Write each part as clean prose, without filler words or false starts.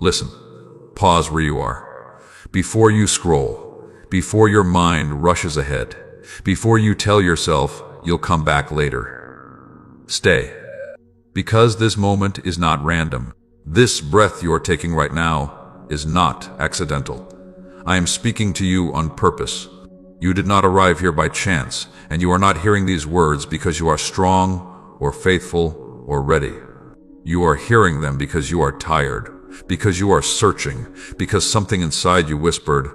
Listen. Pause where you are. Before you scroll, before your mind rushes ahead, before you tell yourself you'll come back later. Stay. Because this moment is not random. This breath you're taking right now is not accidental. I am speaking to you on purpose. You did not arrive here by chance, and you are not hearing these words because you are strong or faithful or ready. You are hearing them because you are tired, because you are searching, because something inside you whispered,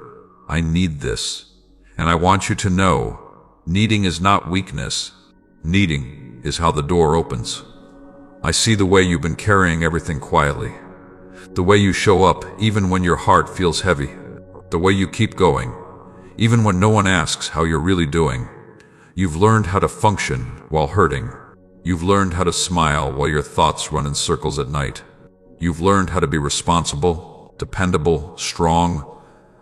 I need this. And I want you to know, needing is not weakness. Needing is how the door opens. I see the way you've been carrying everything quietly. The way you show up even when your heart feels heavy. The way you keep going, even when no one asks how you're really doing. You've learned how to function while hurting. You've learned how to smile while your thoughts run in circles at night. You've learned how to be responsible, dependable, strong,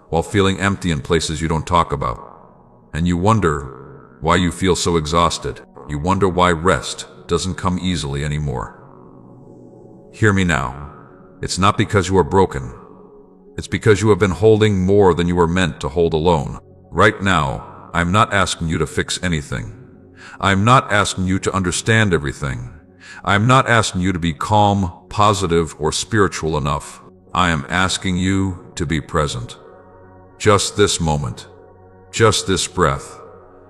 while feeling empty in places you don't talk about. And you wonder why you feel so exhausted. You wonder why rest doesn't come easily anymore. Hear me now. It's not because you are broken. It's because you have been holding more than you were meant to hold alone. Right now, I'm not asking you to fix anything. I'm not asking you to understand everything. I'm not asking you to be calm, positive, or spiritual enough. I am asking you to be present. Just this moment. Just this breath.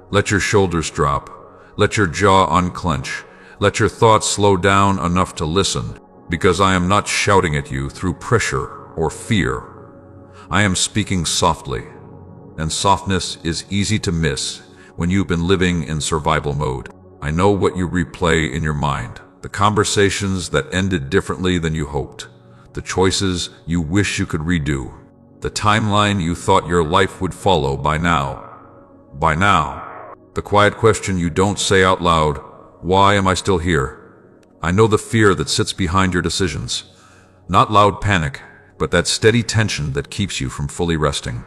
Let your shoulders drop. Let your jaw unclench. Let your thoughts slow down enough to listen, because I am not shouting at you through pressure or fear. I am speaking softly, and softness is easy to miss when you've been living in survival mode. I know what you replay in your mind, the conversations that ended differently than you hoped, the choices you wish you could redo, the timeline you thought your life would follow by now. By now. The quiet question you don't say out loud, why am I still here? I know the fear that sits behind your decisions. Not loud panic, but that steady tension that keeps you from fully resting.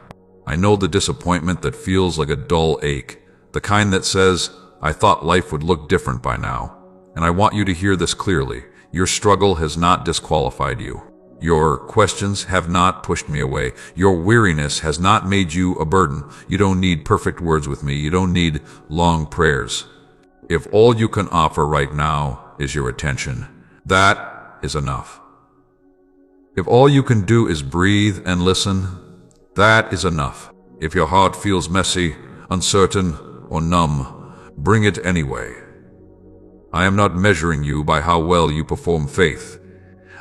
I know the disappointment that feels like a dull ache, the kind that says, I thought life would look different by now. And I want you to hear this clearly. Your struggle has not disqualified you. Your questions have not pushed me away. Your weariness has not made you a burden. You don't need perfect words with me. You don't need long prayers. If all you can offer right now is your attention, that is enough. If all you can do is breathe and listen, that is enough. If your heart feels messy, uncertain, or numb, bring it anyway. I am not measuring you by how well you perform faith.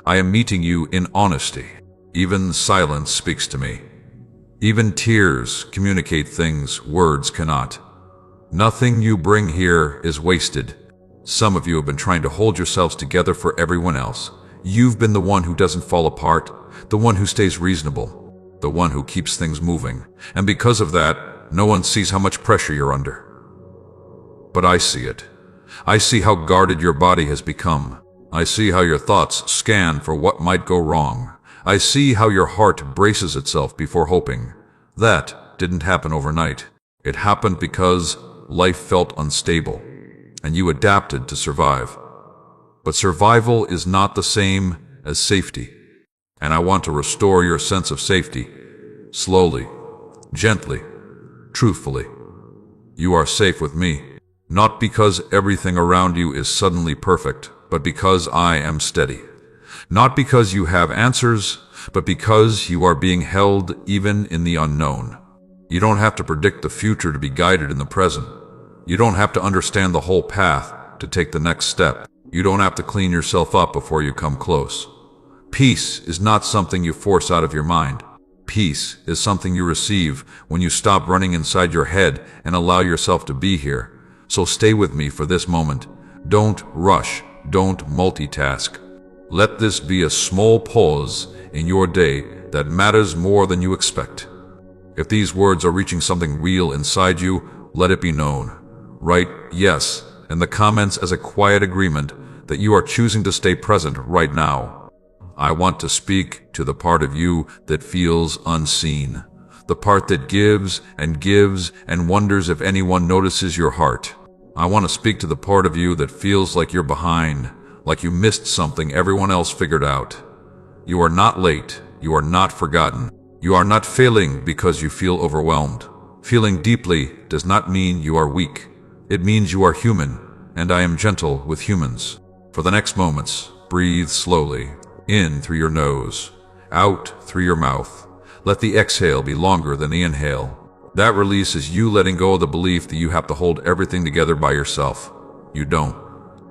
I am meeting you in honesty. Even silence speaks to me. Even tears communicate things words cannot. Nothing you bring here is wasted. Some of you have been trying to hold yourselves together for everyone else. You've been the one who doesn't fall apart, the one who stays reasonable, the one who keeps things moving. And because of that, no one sees how much pressure you're under. But I see it. I see how guarded your body has become. I see how your thoughts scan for what might go wrong. I see how your heart braces itself before hoping. That didn't happen overnight. It happened because life felt unstable, and you adapted to survive. But survival is not the same as safety. And I want to restore your sense of safety. Slowly, gently, truthfully. You are safe with me. Not because everything around you is suddenly perfect, but because I am steady. Not because you have answers, but because you are being held even in the unknown. You don't have to predict the future to be guided in the present. You don't have to understand the whole path to take the next step. You don't have to clean yourself up before you come close. Peace is not something you force out of your mind. Peace is something you receive when you stop running inside your head and allow yourself to be here. So stay with me for this moment. Don't rush. Don't multitask. Let this be a small pause in your day that matters more than you expect. If these words are reaching something real inside you, let it be known. Write yes in the comments as a quiet agreement that you are choosing to stay present right now. I want to speak to the part of you that feels unseen, the part that gives and wonders if anyone notices your heart. I want to speak to the part of you that feels like you're behind, like you missed something everyone else figured out. You are not late, You are not forgotten. You are not failing because you feel overwhelmed. Feeling deeply does not mean you are weak. It means you are human, and I am gentle with humans. For the next moments, breathe slowly, in through your nose, out through your mouth. Let the exhale be longer than the inhale. That release is you letting go of the belief that you have to hold everything together by yourself. You don't.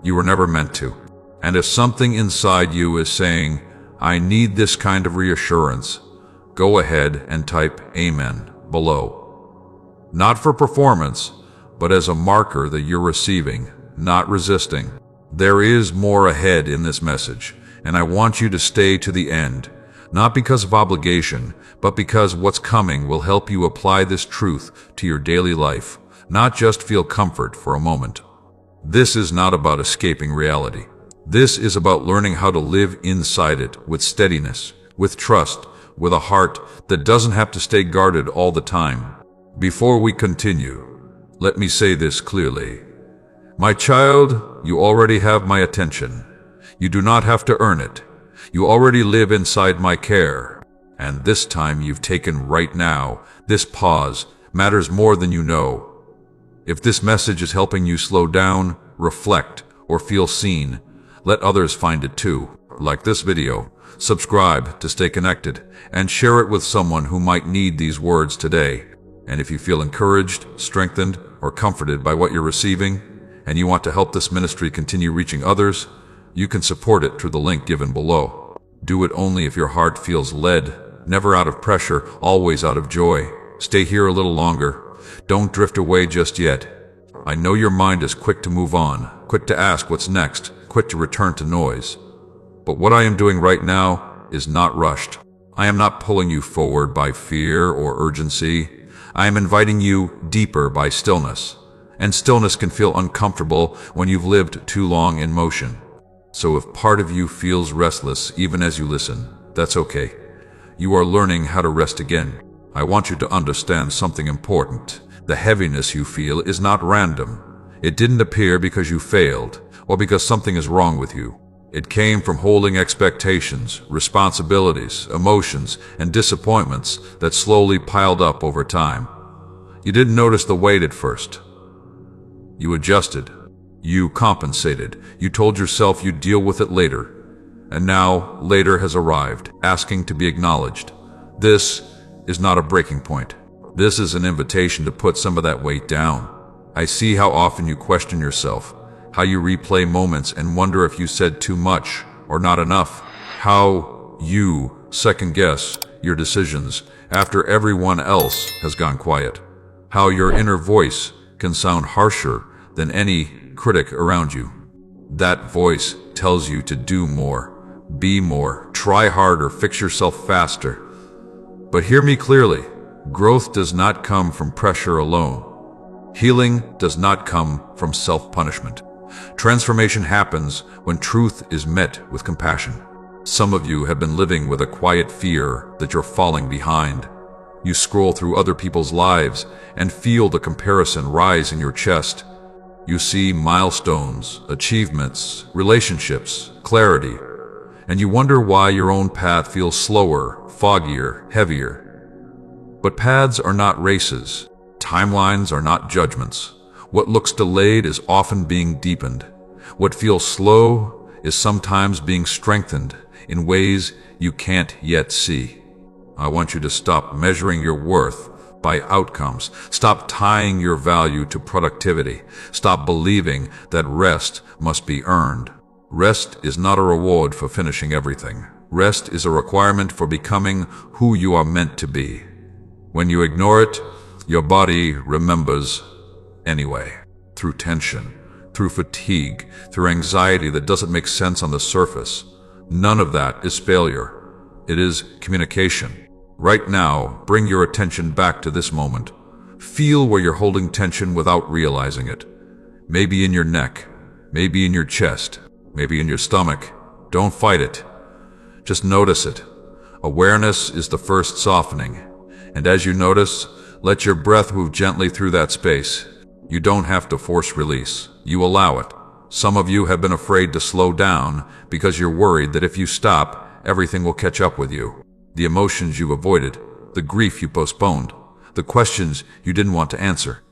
You were never meant to. And if something inside you is saying, I need this kind of reassurance, go ahead and type Amen below. Not for performance, but as a marker that you're receiving, not resisting. There is more ahead in this message, and I want you to stay to the end, not because of obligation, but because what's coming will help you apply this truth to your daily life, not just feel comfort for a moment. This is not about escaping reality. This is about learning how to live inside it with steadiness, with trust, with a heart that doesn't have to stay guarded all the time. Before we continue, let me say this clearly. My child, you already have my attention. You do not have to earn it. You already live inside my care. And this time you've taken right now, this pause, matters more than you know. If this message is helping you slow down, reflect, or feel seen, let others find it too. Like this video, subscribe to stay connected, and share it with someone who might need these words today. And if you feel encouraged, strengthened, or comforted by what you're receiving, and you want to help this ministry continue reaching others, you can support it through the link given below. Do it only if your heart feels led, never out of pressure, always out of joy. Stay here a little longer. Don't drift away just yet. I know your mind is quick to move on, quick to ask what's next, quick to return to noise. But what I am doing right now is not rushed. I am not pulling you forward by fear or urgency. I am inviting you deeper by stillness. And stillness can feel uncomfortable when you've lived too long in motion. So if part of you feels restless even as you listen, that's okay. You are learning how to rest again. I want you to understand something important. The heaviness you feel is not random. It didn't appear because you failed or because something is wrong with you. It came from holding expectations, responsibilities, emotions, and disappointments that slowly piled up over time. You didn't notice the weight at first. You adjusted. You compensated. You told yourself you'd deal with it later. And now, later has arrived, asking to be acknowledged. This is not a breaking point. This is an invitation to put some of that weight down. I see how often you question yourself, how you replay moments and wonder if you said too much or not enough, how you second-guess your decisions after everyone else has gone quiet, how your inner voice can sound harsher than any critic around you. That voice tells you to do more, be more, try harder, fix yourself faster. But hear me clearly, growth does not come from pressure alone. Healing does not come from self-punishment. Transformation happens when truth is met with compassion. Some of you have been living with a quiet fear that you're falling behind. You scroll through other people's lives and feel the comparison rise in your chest. You see milestones, achievements, relationships, clarity, and you wonder why your own path feels slower, foggier, heavier. But paths are not races. Timelines are not judgments. What looks delayed is often being deepened. What feels slow is sometimes being strengthened in ways you can't yet see. I want you to stop measuring your worth by outcomes. Stop tying your value to productivity. Stop believing that rest must be earned. Rest is not a reward for finishing everything. Rest is a requirement for becoming who you are meant to be. When you ignore it, your body remembers anyway. Through tension, through fatigue, through anxiety that doesn't make sense on the surface. None of that is failure. It is communication. Right now, bring your attention back to this moment. Feel where you're holding tension without realizing it. Maybe in your neck, maybe in your chest, maybe in your stomach. Don't fight it. Just notice it. Awareness is the first softening. And as you notice, let your breath move gently through that space. You don't have to force release. You allow it. Some of you have been afraid to slow down because you're worried that if you stop, everything will catch up with you. the emotions you've avoided, the grief you postponed, the questions you didn't want to answer.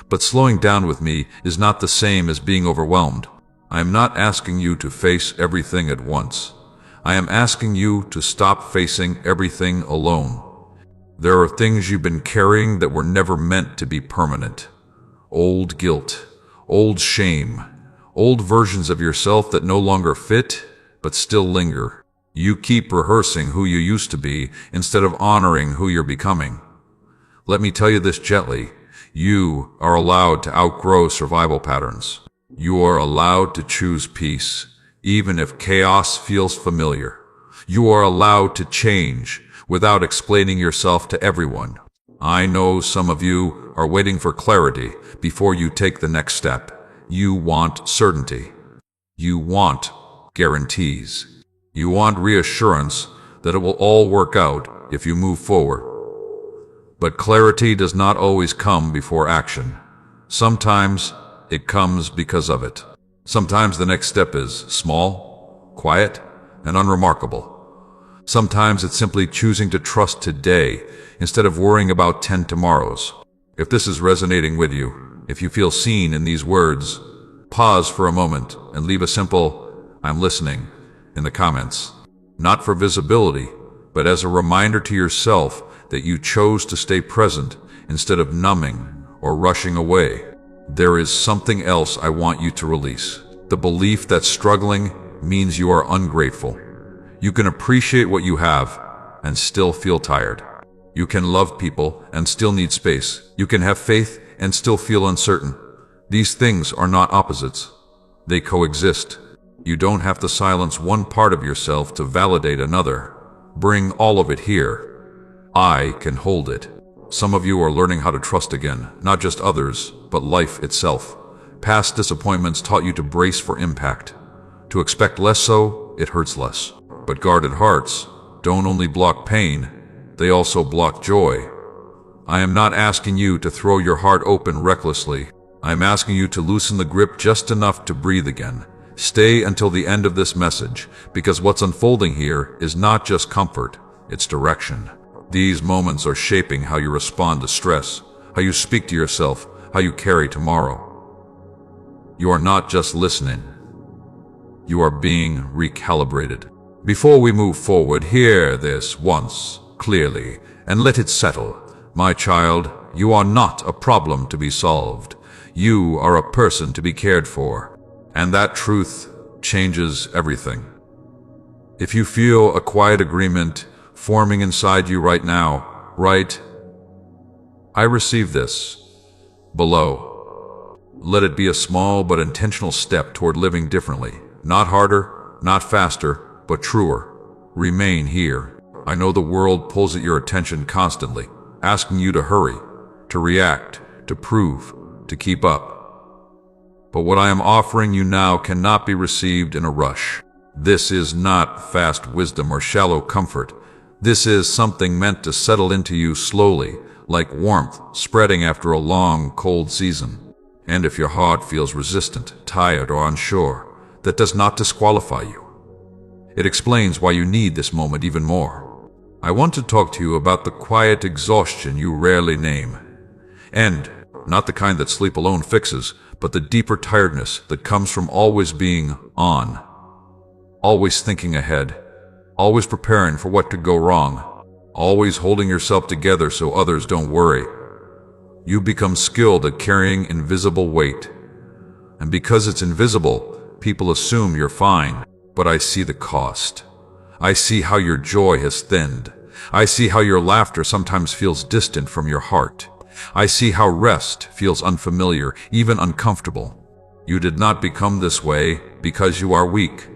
But slowing down with me is not the same as being overwhelmed. I am not asking you to face everything at once. I am asking you to stop facing everything alone. There are things you've been carrying that were never meant to be permanent. Old guilt, old shame, old versions of yourself that no longer fit, but still linger. You keep rehearsing who you used to be instead of honoring who you're becoming. Let me tell you this gently. You are allowed to outgrow survival patterns. You are allowed to choose peace, even if chaos feels familiar. You are allowed to change without explaining yourself to everyone. I know some of you are waiting for clarity before you take the next step. You want certainty. You want guarantees. You want reassurance that it will all work out if you move forward. But clarity does not always come before action. Sometimes it comes because of it. Sometimes the next step is small, quiet, and unremarkable. Sometimes it's simply choosing to trust today instead of worrying about 10 tomorrows. If this is resonating with you, if you feel seen in these words, pause for a moment and leave a simple, "I'm listening," in the comments. Not for visibility, but as a reminder to yourself that you chose to stay present instead of numbing or rushing away. There is something else I want you to release. The belief that struggling means you are ungrateful. You can appreciate what you have and still feel tired. You can love people and still need space. You can have faith and still feel uncertain. These things are not opposites. They coexist. You don't have to silence one part of yourself to validate another. Bring all of it here. I can hold it. Some of you are learning how to trust again, not just others, but life itself. Past disappointments taught you to brace for impact. To expect less so, it hurts less. But guarded hearts don't only block pain, they also block joy. I am not asking you to throw your heart open recklessly. I am asking you to loosen the grip just enough to breathe again. Stay until the end of this message, because what's unfolding here is not just comfort, it's direction. These moments are shaping how you respond to stress, how you speak to yourself, how you carry tomorrow. You are not just listening. You are being recalibrated. Before we move forward, hear this once clearly and let it settle. My child, you are not a problem to be solved. You are a person to be cared for. And that truth changes everything. If you feel a quiet agreement forming inside you right now, I receive this below. Let it be a small but intentional step toward living differently. Not harder, not faster, but truer. Remain here. I know the world pulls at your attention constantly, asking you to hurry, to react, to prove, to keep up. But what I am offering you now cannot be received in a rush. This is not fast wisdom or shallow comfort. This is something meant to settle into you slowly, like warmth spreading after a long, cold season. And if your heart feels resistant, tired, or unsure, that does not disqualify you. It explains why you need this moment even more. I want to talk to you about the quiet exhaustion you rarely name. And not the kind that sleep alone fixes, but the deeper tiredness that comes from always being on. Always thinking ahead. Always preparing for what could go wrong. Always holding yourself together so others don't worry. You become skilled at carrying invisible weight. And because it's invisible, people assume you're fine. But I see the cost. I see how your joy has thinned. I see how your laughter sometimes feels distant from your heart. I see how rest feels unfamiliar, even uncomfortable. You did not become this way because you are weak.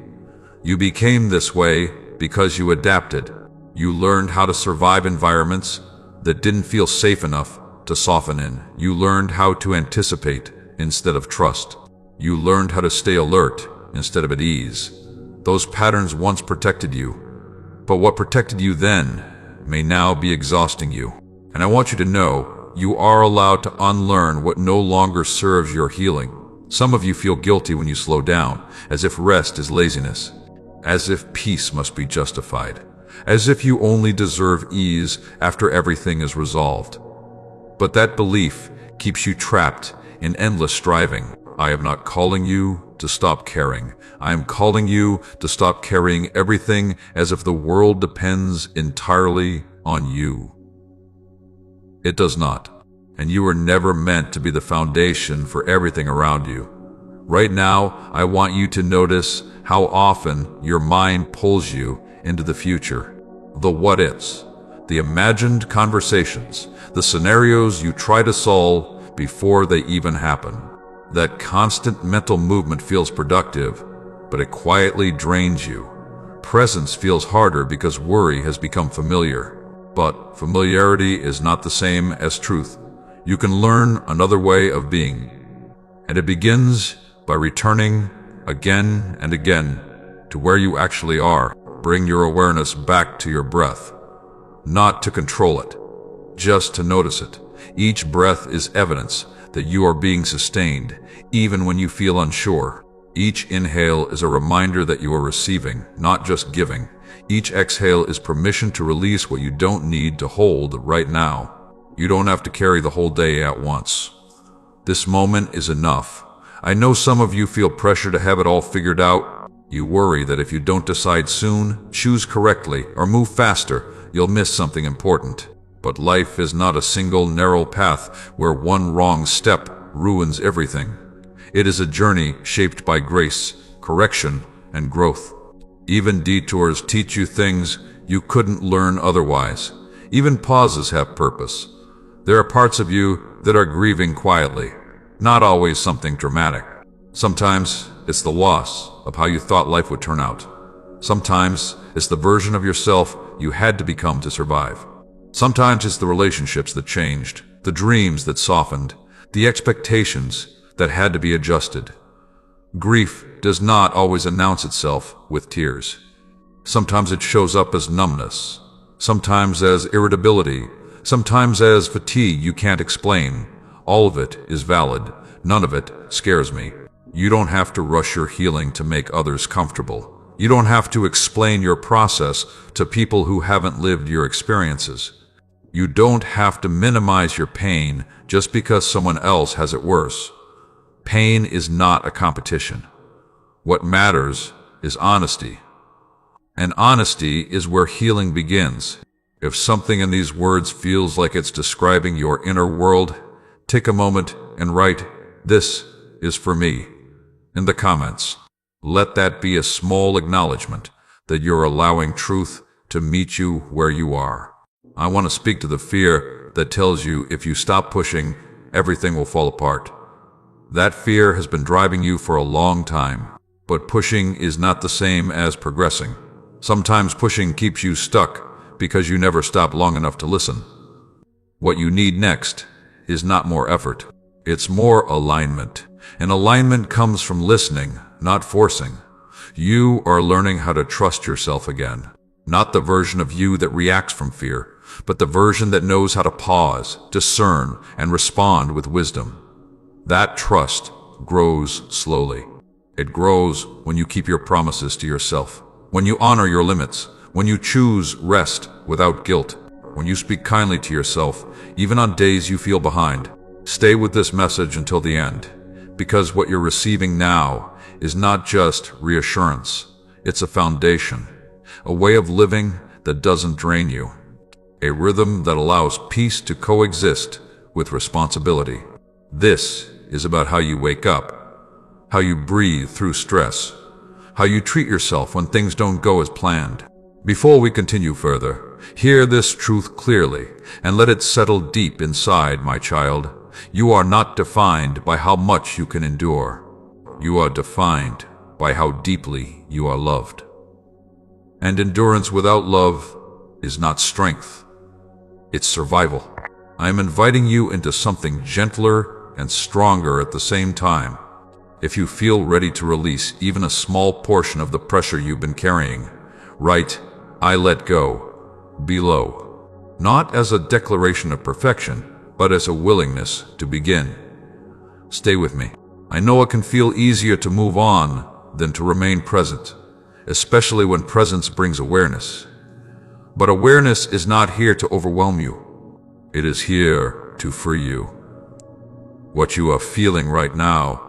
You became this way because you adapted. You learned how to survive environments that didn't feel safe enough to soften in. You learned how to anticipate instead of trust. You learned how to stay alert instead of at ease. Those patterns once protected you, but what protected you then may now be exhausting you. And I want you to know, you are allowed to unlearn what no longer serves your healing. Some of you feel guilty when you slow down, as if rest is laziness, as if peace must be justified. as if you only deserve ease after everything is resolved. But that belief keeps you trapped in endless striving. I am not calling you to stop caring. I am calling you to stop carrying everything as if the world depends entirely on you. It does not, and you were never meant to be the foundation for everything around you. Right now, I want you to notice how often your mind pulls you into the future. The what-ifs, the imagined conversations, the scenarios you try to solve before they even happen. That constant mental movement feels productive, but it quietly drains you. Presence feels harder because worry has become familiar. But familiarity is not the same as truth. You can learn another way of being, and it begins by returning again and again to where you actually are. Bring your awareness back to your breath, not to control it, just to notice it. Each breath is evidence that you are being sustained, even when you feel unsure. Each inhale is a reminder that you are receiving, not just giving. Each exhale is permission to release what you don't need to hold right now. You don't have to carry the whole day at once. This moment is enough. I know some of you feel pressure to have it all figured out. You worry that if you don't decide soon, choose correctly, or move faster, you'll miss something important. But life is not a single narrow path where one wrong step ruins everything. It is a journey shaped by grace, correction, and growth. Even detours teach you things you couldn't learn otherwise. Even pauses have purpose. There are parts of you that are grieving quietly, not always something dramatic. Sometimes it's the loss of how you thought life would turn out. Sometimes it's the version of yourself you had to become to survive. Sometimes it's the relationships that changed, the dreams that softened, the expectations that had to be adjusted. Grief does not always announce itself with tears. Sometimes it shows up as numbness, sometimes as irritability, sometimes as fatigue you can't explain. All of it is valid. None of it scares me. You don't have to rush your healing to make others comfortable. You don't have to explain your process to people who haven't lived your experiences. You don't have to minimize your pain just because someone else has it worse. Pain is not a competition. What matters is honesty. And honesty is where healing begins. If something in these words feels like it's describing your inner world, take a moment and write, "This is for me," in the comments. Let that be a small acknowledgement that you're allowing truth to meet you where you are. I want to speak to the fear that tells you if you stop pushing, everything will fall apart. That fear has been driving you for a long time, but pushing is not the same as progressing. Sometimes pushing keeps you stuck because you never stop long enough to listen. What you need next is not more effort. It's more alignment. And alignment comes from listening, not forcing. You are learning how to trust yourself again. Not the version of you that reacts from fear, but the version that knows how to pause, discern, and respond with wisdom. That trust grows slowly. It grows when you keep your promises to yourself, when you honor your limits, when you choose rest without guilt, when you speak kindly to yourself, even on days you feel behind. Stay with this message until the end, because what you're receiving now is not just reassurance. It's a foundation, a way of living that doesn't drain you, a rhythm that allows peace to coexist with responsibility. This is about how you wake up, how you breathe through stress, how you treat yourself when things don't go as planned. Before we continue further, hear this truth clearly and let it settle deep inside, my child. You are not defined by how much you can endure. You are defined by how deeply you are loved. And endurance without love is not strength. It's survival. I am inviting you into something gentler and stronger at the same time. If you feel ready to release even a small portion of the pressure you've been carrying, write, "I let go," below. Not as a declaration of perfection, but as a willingness to begin. Stay with me. I know it can feel easier to move on than to remain present, especially when presence brings awareness. But awareness is not here to overwhelm you. It is here to free you. What you are feeling right now,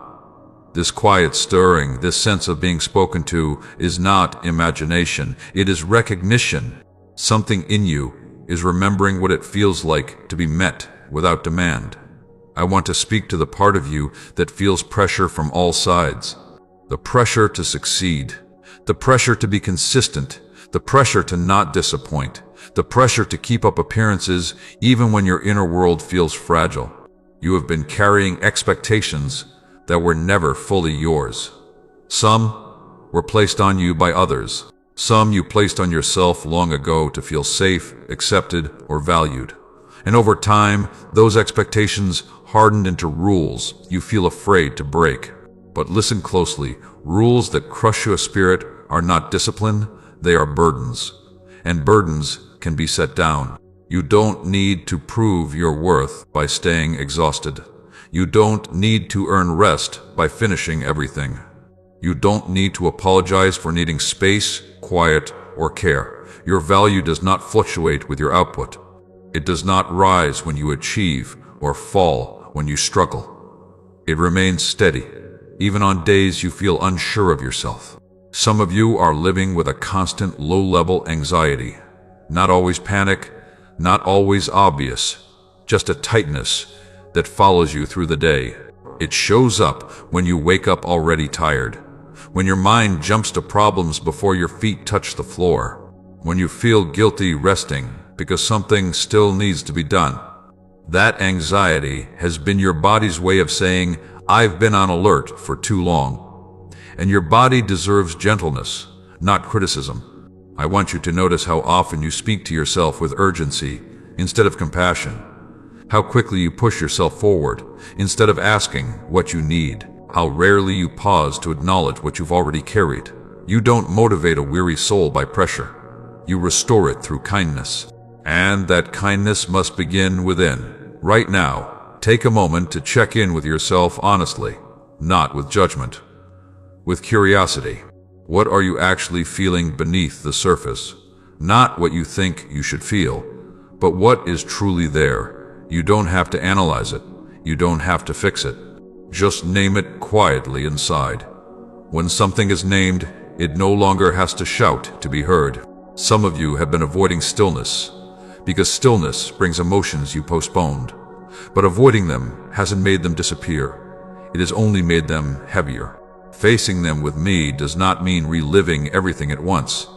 this quiet stirring, this sense of being spoken to, is not imagination. It is recognition. Something in you is remembering what it feels like to be met without demand. I want to speak to the part of you that feels pressure from all sides. The pressure to succeed, the pressure to be consistent, the pressure to not disappoint, the pressure to keep up appearances even when your inner world feels fragile. You have been carrying expectations that were never fully yours. Some were placed on you by others. Some you placed on yourself long ago to feel safe, accepted, or valued. And over time, those expectations hardened into rules you feel afraid to break. But listen closely. Rules that crush your spirit are not discipline, they are burdens. And burdens can be set down. You don't need to prove your worth by staying exhausted. You don't need to earn rest by finishing everything. You don't need to apologize for needing space, quiet, or care. Your value does not fluctuate with your output. It does not rise when you achieve or fall when you struggle. It remains steady, even on days you feel unsure of yourself. Some of you are living with a constant low-level anxiety. Not always panic, not always obvious, just a tightness that follows you through the day. It shows up when you wake up already tired, when your mind jumps to problems before your feet touch the floor, when you feel guilty resting because something still needs to be done. That anxiety has been your body's way of saying, "I've been on alert for too long." And your body deserves gentleness, not criticism. I want you to notice how often you speak to yourself with urgency instead of compassion. How quickly you push yourself forward instead of asking what you need. How rarely you pause to acknowledge what you've already carried. You don't motivate a weary soul by pressure. You restore it through kindness. And that kindness must begin within. Right now, take a moment to check in with yourself honestly, not with judgment, with curiosity. What are you actually feeling beneath the surface? Not what you think you should feel, but what is truly there. You don't have to analyze it. You don't have to fix it. Just name it quietly inside. When something is named, it no longer has to shout to be heard. Some of you have been avoiding stillness, because stillness brings emotions you postponed. But avoiding them hasn't made them disappear. It has only made them heavier. Facing them with me does not mean reliving everything at once.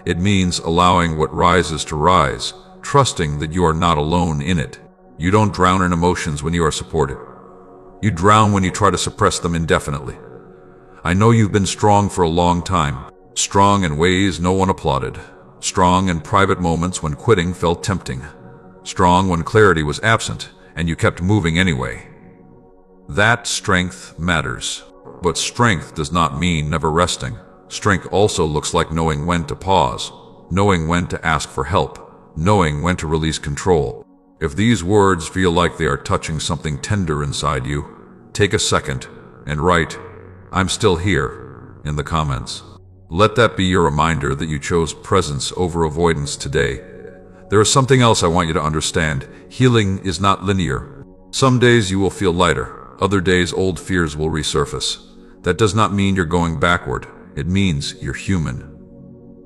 It means allowing what rises to rise, trusting that you are not alone in it. You don't drown in emotions when you are supported. You drown when you try to suppress them indefinitely. I know you've been strong for a long time. Strong in ways no one applauded. Strong in private moments when quitting felt tempting. Strong when clarity was absent and you kept moving anyway. That strength matters. But strength does not mean never resting. Strength also looks like knowing when to pause, knowing when to ask for help, knowing when to release control. If these words feel like they are touching something tender inside you, take a second and write, "I'm still here," in the comments. Let that be your reminder that you chose presence over avoidance today. There is something else I want you to understand. Healing is not linear. Some days you will feel lighter. Other days old fears will resurface. That does not mean you're going backward. It means you're human.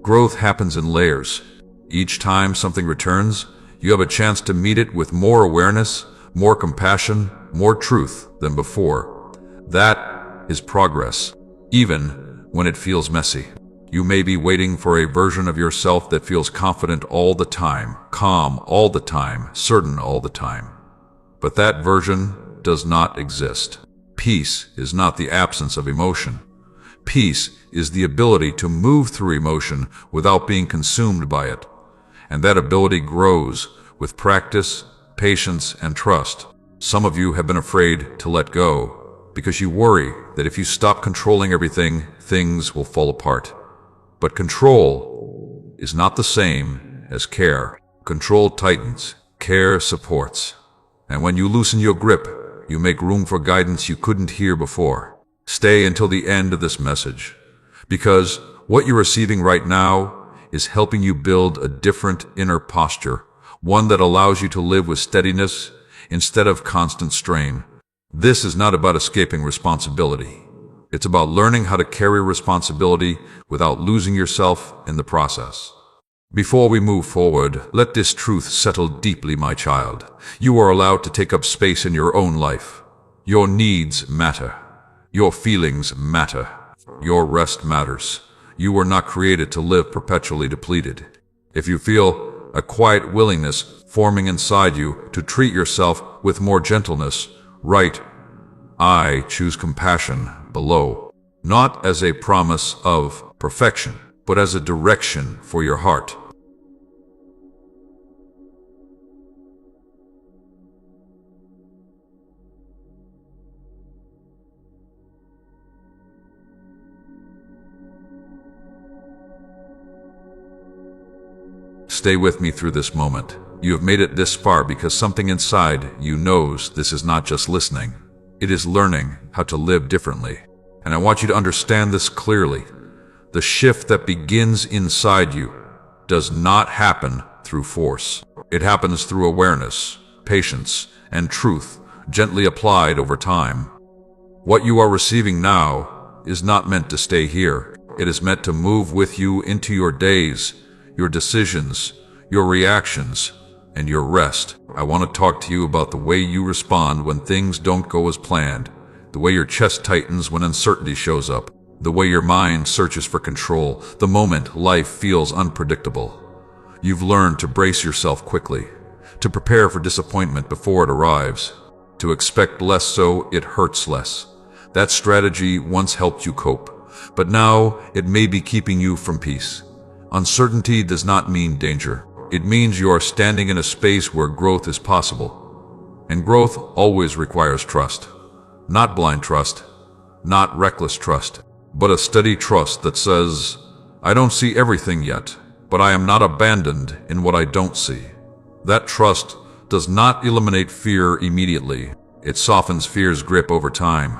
Growth happens in layers. Each time something returns, you have a chance to meet it with more awareness, more compassion, more truth than before. That is progress, even when it feels messy. You may be waiting for a version of yourself that feels confident all the time, calm all the time, certain all the time. But that version does not exist. Peace is not the absence of emotion. Peace is the ability to move through emotion without being consumed by it. And that ability grows with practice, patience, and trust. Some of you have been afraid to let go because you worry that if you stop controlling everything, things will fall apart. But control is not the same as care. Control tightens, care supports. And when you loosen your grip, you make room for guidance you couldn't hear before. Stay until the end of this message, because what you're receiving right now is helping you build a different inner posture, one that allows you to live with steadiness instead of constant strain. This is not about escaping responsibility. It's about learning how to carry responsibility without losing yourself in the process. Before we move forward, let this truth settle deeply, my child. You are allowed to take up space in your own life. Your needs matter. Your feelings matter. Your rest matters. You were not created to live perpetually depleted. If you feel a quiet willingness forming inside you to treat yourself with more gentleness, write, "I choose compassion" below, not as a promise of perfection, but as a direction for your heart. Stay with me through this moment. You have made it this far because something inside you knows this is not just listening. It is learning how to live differently. And I want you to understand this clearly. The shift that begins inside you does not happen through force. It happens through awareness, patience, and truth, gently applied over time. What you are receiving now is not meant to stay here. It is meant to move with you into your days, your decisions, your reactions, and your rest. I want to talk to you about the way you respond when things don't go as planned, the way your chest tightens when uncertainty shows up, the way your mind searches for control, the moment life feels unpredictable. You've learned to brace yourself quickly, to prepare for disappointment before it arrives, to expect less so it hurts less. That strategy once helped you cope, but now it may be keeping you from peace. Uncertainty does not mean danger. It means you are standing in a space where growth is possible. And growth always requires trust. Not blind trust, not reckless trust, but a steady trust that says, I don't see everything yet, but I am not abandoned in what I don't see. That trust does not eliminate fear immediately. It softens fear's grip over time.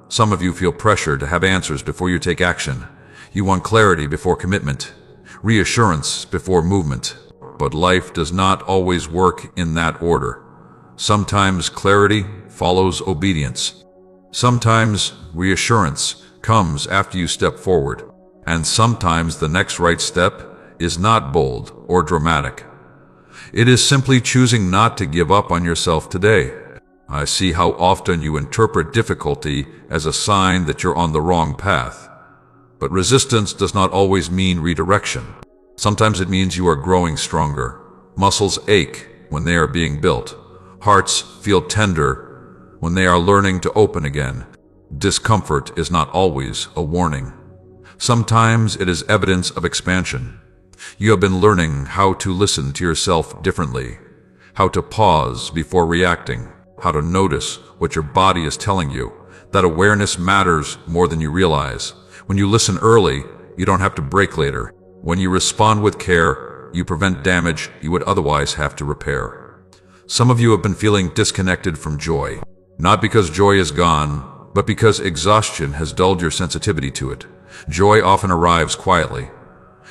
Some of you feel pressure to have answers before you take action. You want clarity before commitment, reassurance before movement. But life does not always work in that order. Sometimes clarity follows obedience. Sometimes reassurance comes after you step forward. And sometimes the next right step is not bold or dramatic. It is simply choosing not to give up on yourself today. I see how often you interpret difficulty as a sign that you're on the wrong path. But resistance does not always mean redirection. Sometimes it means you are growing stronger. Muscles ache when they are being built. Hearts feel tender when they are learning to open again. Discomfort is not always a warning. Sometimes it is evidence of expansion. You have been learning how to listen to yourself differently, how to pause before reacting, how to notice what your body is telling you. That awareness matters more than you realize. When you listen early, you don't have to break later. When you respond with care, you prevent damage you would otherwise have to repair. Some of you have been feeling disconnected from joy, not because joy is gone, but because exhaustion has dulled your sensitivity to it. Joy often arrives quietly,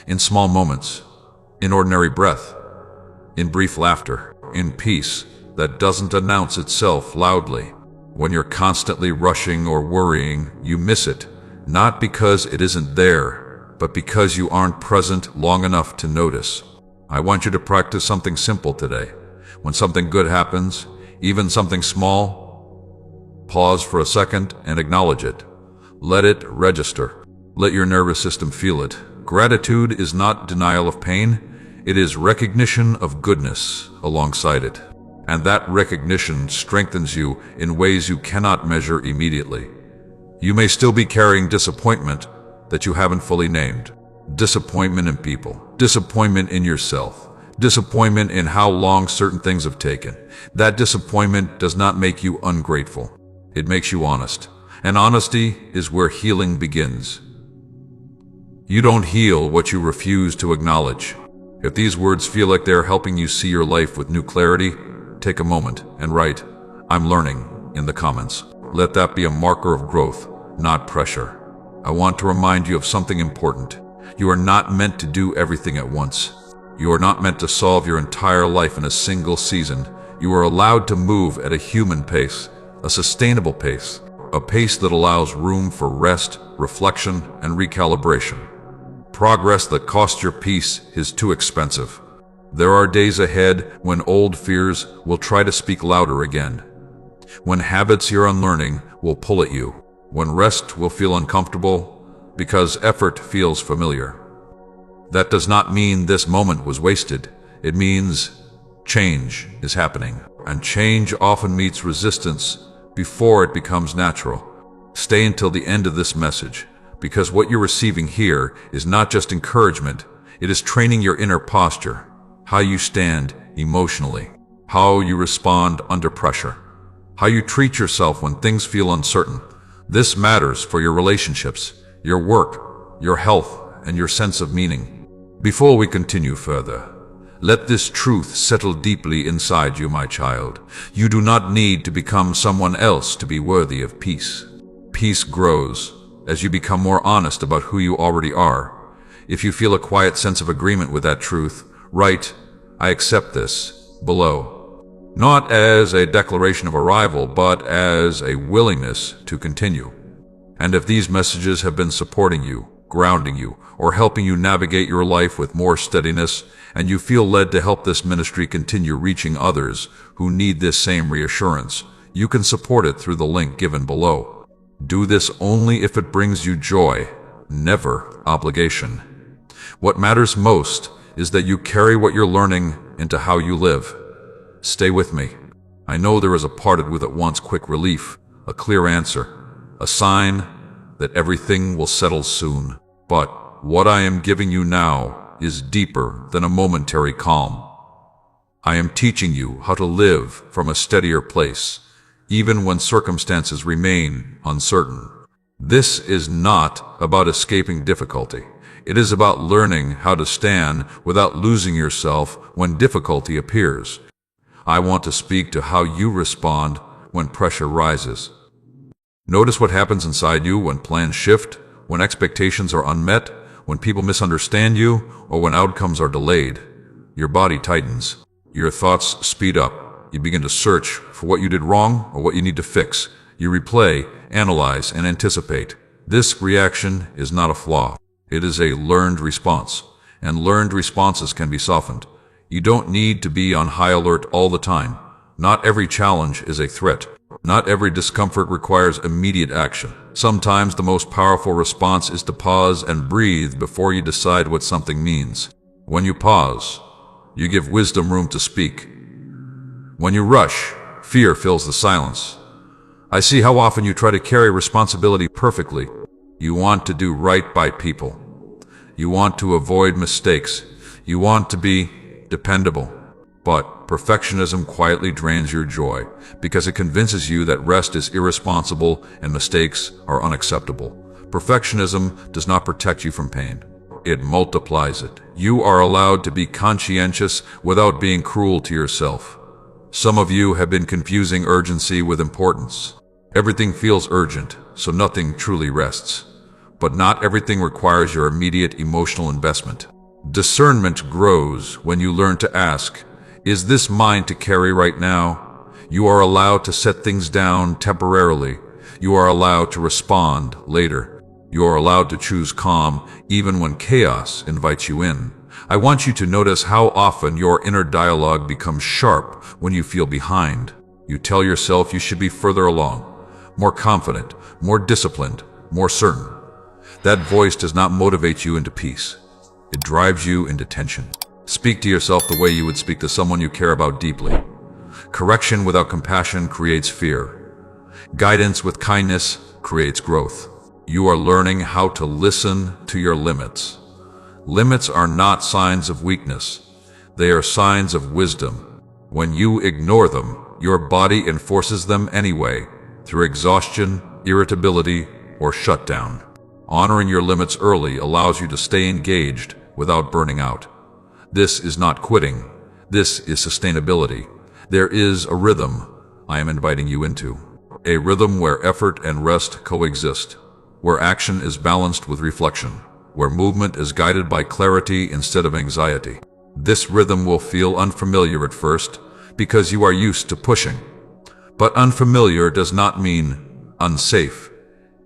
in small moments, in ordinary breath, in brief laughter, in peace that doesn't announce itself loudly. When you're constantly rushing or worrying, you miss it, not because it isn't there, but because you aren't present long enough to notice. I want you to practice something simple today. When something good happens, even something small, pause for a second and acknowledge it. Let it register. Let your nervous system feel it. Gratitude is not denial of pain. It is recognition of goodness alongside it. And that recognition strengthens you in ways you cannot measure immediately. You may still be carrying disappointment that you haven't fully named. Disappointment in people, disappointment in yourself, disappointment in how long certain things have taken. That disappointment does not make you ungrateful. It makes you honest. And honesty is where healing begins. You don't heal what you refuse to acknowledge. If these words feel like they're helping you see your life with new clarity, take a moment and write, "I'm learning," in the comments. Let that be a marker of growth, not pressure. I want to remind you of something important. You are not meant to do everything at once. You are not meant to solve your entire life in a single season. You are allowed to move at a human pace, a sustainable pace, a pace that allows room for rest, reflection, and recalibration. Progress that costs your peace is too expensive. There are days ahead when old fears will try to speak louder again, when habits you're unlearning will pull at you, when rest will feel uncomfortable because effort feels familiar. That does not mean this moment was wasted. It means change is happening, and change often meets resistance before it becomes natural. Stay until the end of this message, because what you're receiving here is not just encouragement, it is training your inner posture, how you stand emotionally, how you respond under pressure, how you treat yourself when things feel uncertain. This matters for your relationships, your work, your health, and your sense of meaning. Before we continue further, let this truth settle deeply inside you, my child. You do not need to become someone else to be worthy of peace. Peace grows as you become more honest about who you already are. If you feel a quiet sense of agreement with that truth, write, "I accept this," below. Not as a declaration of arrival, but as a willingness to continue. And if these messages have been supporting you, grounding you, or helping you navigate your life with more steadiness, and you feel led to help this ministry continue reaching others who need this same reassurance, you can support it through the link given below. Do this only if it brings you joy, never obligation. What matters most is that you carry what you're learning into how you live. Stay with me. I know there is a part with at once quick relief, a clear answer, a sign that everything will settle soon. But what I am giving you now is deeper than a momentary calm. I am teaching you how to live from a steadier place, even when circumstances remain uncertain. This is not about escaping difficulty. It is about learning how to stand without losing yourself when difficulty appears. I want to speak to how you respond when pressure rises. Notice what happens inside you when plans shift, when expectations are unmet, when people misunderstand you, or when outcomes are delayed. Your body tightens. Your thoughts speed up. You begin to search for what you did wrong or what you need to fix. You replay, analyze, and anticipate. This reaction is not a flaw. It is a learned response, and learned responses can be softened. You don't need to be on high alert all the time. Not every challenge is a threat. Not every discomfort requires immediate action. Sometimes the most powerful response is to pause and breathe before you decide what something means. When you pause, you give wisdom room to speak. When you rush, fear fills the silence. I see how often you try to carry responsibility perfectly. You want to do right by people. You want to avoid mistakes. You want to be dependable. But perfectionism quietly drains your joy because it convinces you that rest is irresponsible and mistakes are unacceptable. Perfectionism does not protect you from pain. It multiplies it. You are allowed to be conscientious without being cruel to yourself. Some of you have been confusing urgency with importance. Everything feels urgent, so nothing truly rests. But not everything requires your immediate emotional investment. Discernment grows when you learn to ask, is this mine to carry right now? You are allowed to set things down temporarily. You are allowed to respond later. You are allowed to choose calm even when chaos invites you in. I want you to notice how often your inner dialogue becomes sharp when you feel behind. You tell yourself you should be further along, more confident, more disciplined, more certain. That voice does not motivate you into peace. It drives you into tension. Speak to yourself the way you would speak to someone you care about deeply. Correction without compassion creates fear. Guidance with kindness creates growth. You are learning how to listen to your limits. Limits are not signs of weakness. They are signs of wisdom. When you ignore them, your body enforces them anyway, through exhaustion, irritability, or shutdown. Honoring your limits early allows you to stay engaged without burning out. This is not quitting. This is sustainability. There is a rhythm I am inviting you into. A rhythm where effort and rest coexist, where action is balanced with reflection, where movement is guided by clarity instead of anxiety. This rhythm will feel unfamiliar at first because you are used to pushing. But unfamiliar does not mean unsafe.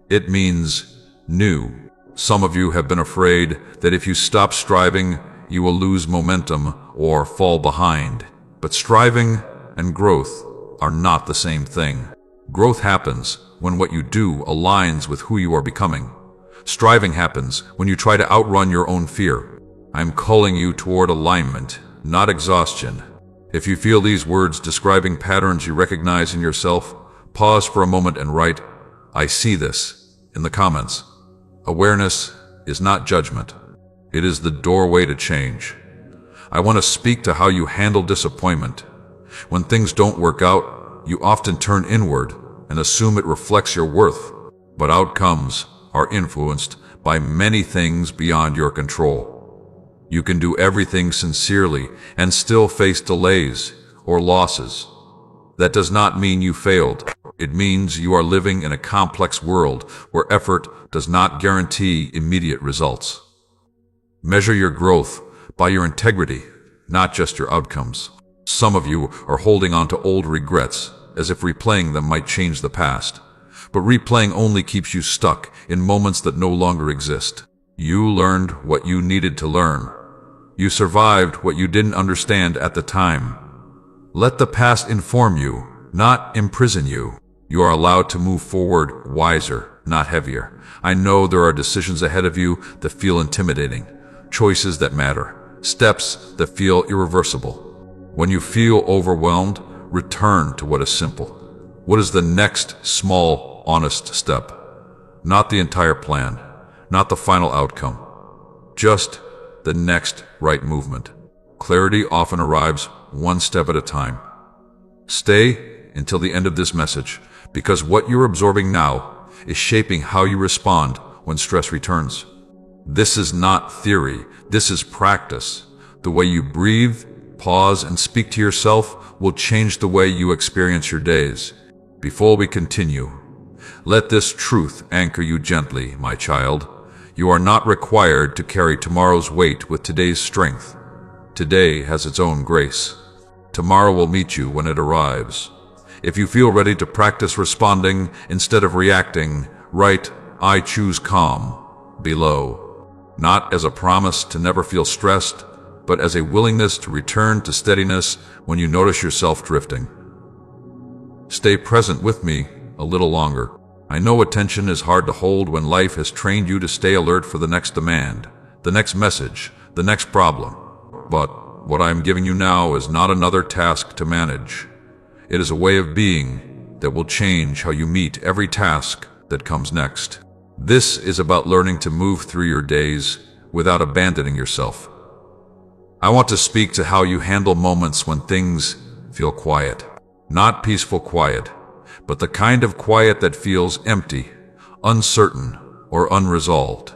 It means new. Some of you have been afraid that if you stop striving, you will lose momentum or fall behind. But striving and growth are not the same thing. Growth happens when what you do aligns with who you are becoming. Striving happens when you try to outrun your own fear. I'm calling you toward alignment, not exhaustion. If you feel these words describing patterns you recognize in yourself, pause for a moment and write, "I see this," in the comments. Awareness is not judgment. It is the doorway to change. I want to speak to how you handle disappointment. When things don't work out, you often turn inward and assume it reflects your worth. But outcomes are influenced by many things beyond your control. You can do everything sincerely and still face delays or losses. That does not mean you failed. It means you are living in a complex world where effort does not guarantee immediate results. Measure your growth by your integrity, not just your outcomes. Some of you are holding on to old regrets as if replaying them might change the past. But replaying only keeps you stuck in moments that no longer exist. You learned what you needed to learn. You survived what you didn't understand at the time. Let the past inform you, not imprison you. You are allowed to move forward wiser, not heavier. I know there are decisions ahead of you that feel intimidating, choices that matter, steps that feel irreversible. When you feel overwhelmed, return to what is simple. What is the next small, honest step? Not the entire plan, not the final outcome, just the next right movement. Clarity often arrives one step at a time. Stay until the end of this message, because what you're absorbing now is shaping how you respond when stress returns. This is not theory, this is practice. The way you breathe, pause, and speak to yourself will change the way you experience your days. Before we continue, let this truth anchor you gently, my child. You are not required to carry tomorrow's weight with today's strength. Today has its own grace. Tomorrow will meet you when it arrives. If you feel ready to practice responding instead of reacting, write, "I choose calm," below. Not as a promise to never feel stressed, but as a willingness to return to steadiness when you notice yourself drifting. Stay present with me a little longer. I know attention is hard to hold when life has trained you to stay alert for the next demand, the next message, the next problem. But what I am giving you now is not another task to manage. It is a way of being that will change how you meet every task that comes next. This is about learning to move through your days without abandoning yourself. I want to speak to how you handle moments when things feel quiet. Not peaceful quiet, but the kind of quiet that feels empty, uncertain, or unresolved.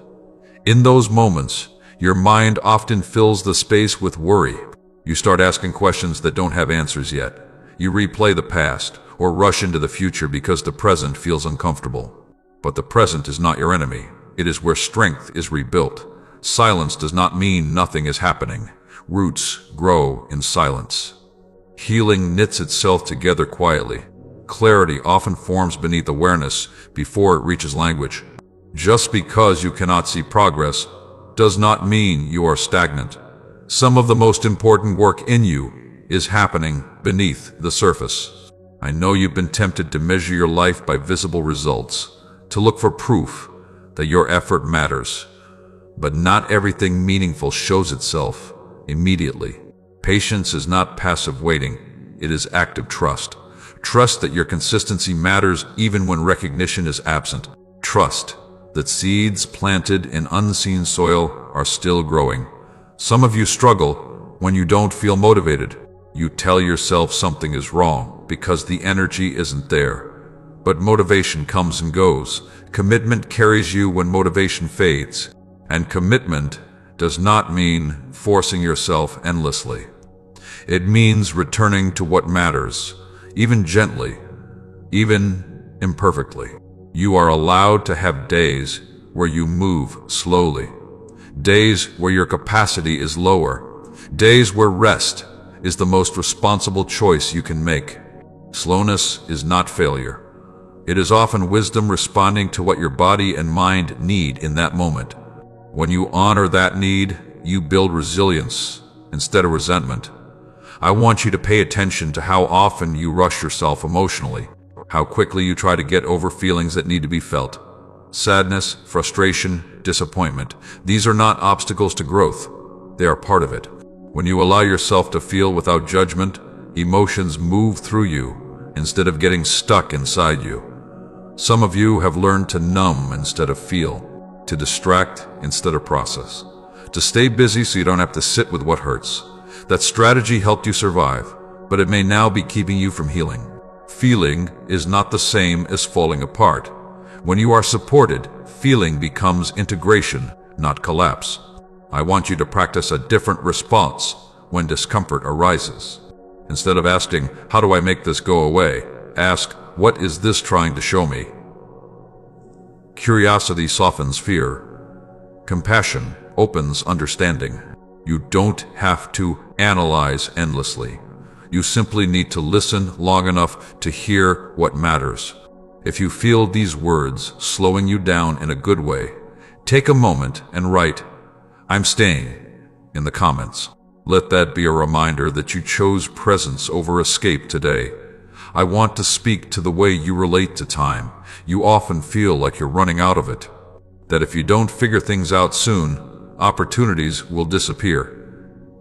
In those moments, your mind often fills the space with worry. You start asking questions that don't have answers yet. You replay the past, or rush into the future because the present feels uncomfortable. But the present is not your enemy. It is where strength is rebuilt. Silence does not mean nothing is happening. Roots grow in silence. Healing knits itself together quietly. Clarity often forms beneath awareness before it reaches language. Just because you cannot see progress does not mean you are stagnant. Some of the most important work in you is happening beneath the surface. I know you've been tempted to measure your life by visible results, to look for proof that your effort matters. But not everything meaningful shows itself immediately. Patience is not passive waiting, it is active trust. Trust that your consistency matters even when recognition is absent. Trust that seeds planted in unseen soil are still growing. Some of you struggle when you don't feel motivated. You tell yourself something is wrong because the energy isn't there. But motivation comes and goes. Commitment carries you when motivation fades. And commitment does not mean forcing yourself endlessly. It means returning to what matters, even gently, even imperfectly. You are allowed to have days where you move slowly, days where your capacity is lower, days where rest is the most responsible choice you can make. Slowness is not failure. It is often wisdom responding to what your body and mind need in that moment. When you honor that need, you build resilience instead of resentment. I want you to pay attention to how often you rush yourself emotionally, how quickly you try to get over feelings that need to be felt. Sadness, frustration, disappointment. These are not obstacles to growth. They are part of it. When you allow yourself to feel without judgment, emotions move through you instead of getting stuck inside you. Some of you have learned to numb instead of feel, to distract instead of process, to stay busy so you don't have to sit with what hurts. That strategy helped you survive, but it may now be keeping you from healing. Feeling is not the same as falling apart. When you are supported, feeling becomes integration, not collapse. I want you to practice a different response when discomfort arises. Instead of asking, "How do I make this go away?" ask, "What is this trying to show me?" Curiosity softens fear. Compassion opens understanding. You don't have to analyze endlessly. You simply need to listen long enough to hear what matters. If you feel these words slowing you down in a good way, take a moment and write, "I'm staying," in the comments. Let that be a reminder that you chose presence over escape today. I want to speak to the way you relate to time. You often feel like you're running out of it, that if you don't figure things out soon, opportunities will disappear.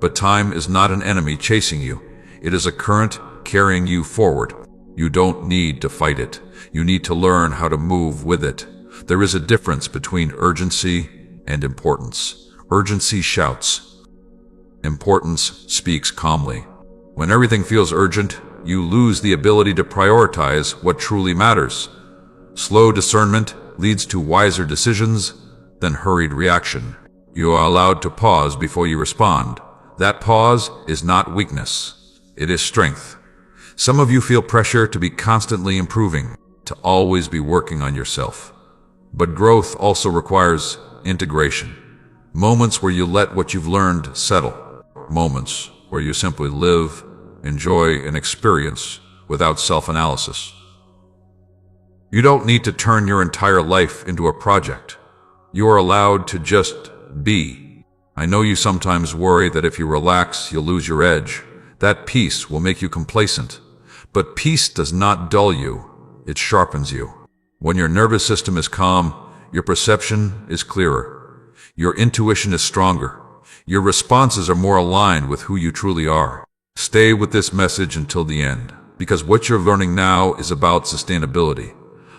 But time is not an enemy chasing you. It is a current carrying you forward. You don't need to fight it. You need to learn how to move with it. There is a difference between urgency and importance. Urgency shouts. Importance speaks calmly. When everything feels urgent, you lose the ability to prioritize what truly matters. Slow discernment leads to wiser decisions than hurried reaction. You are allowed to pause before you respond. That pause is not weakness. It is strength. Some of you feel pressure to be constantly improving, to always be working on yourself. But growth also requires integration. Moments where you let what you've learned settle. Moments where you simply live, enjoy, and experience without self-analysis. You don't need to turn your entire life into a project. You are allowed to just be. I know you sometimes worry that if you relax, you'll lose your edge. That peace will make you complacent. But peace does not dull you, it sharpens you. When your nervous system is calm, your perception is clearer. Your intuition is stronger. Your responses are more aligned with who you truly are. Stay with this message until the end, because what you're learning now is about sustainability,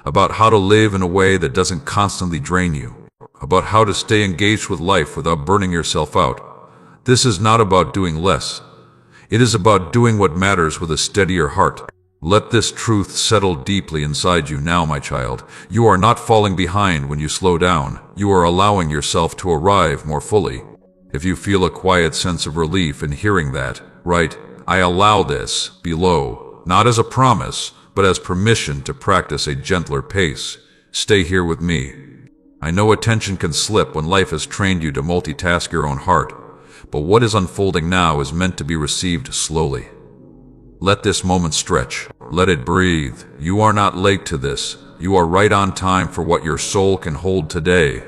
about how to live in a way that doesn't constantly drain you, about how to stay engaged with life without burning yourself out. This is not about doing less. It is about doing what matters with a steadier heart. Let this truth settle deeply inside you now, my child. You are not falling behind when you slow down. You are allowing yourself to arrive more fully. If you feel a quiet sense of relief in hearing that, write, "I allow this," below, not as a promise, but as permission to practice a gentler pace. Stay here with me. I know attention can slip when life has trained you to multitask your own heart, but what is unfolding now is meant to be received slowly. Let this moment stretch. Let it breathe. You are not late to this. You are right on time for what your soul can hold today.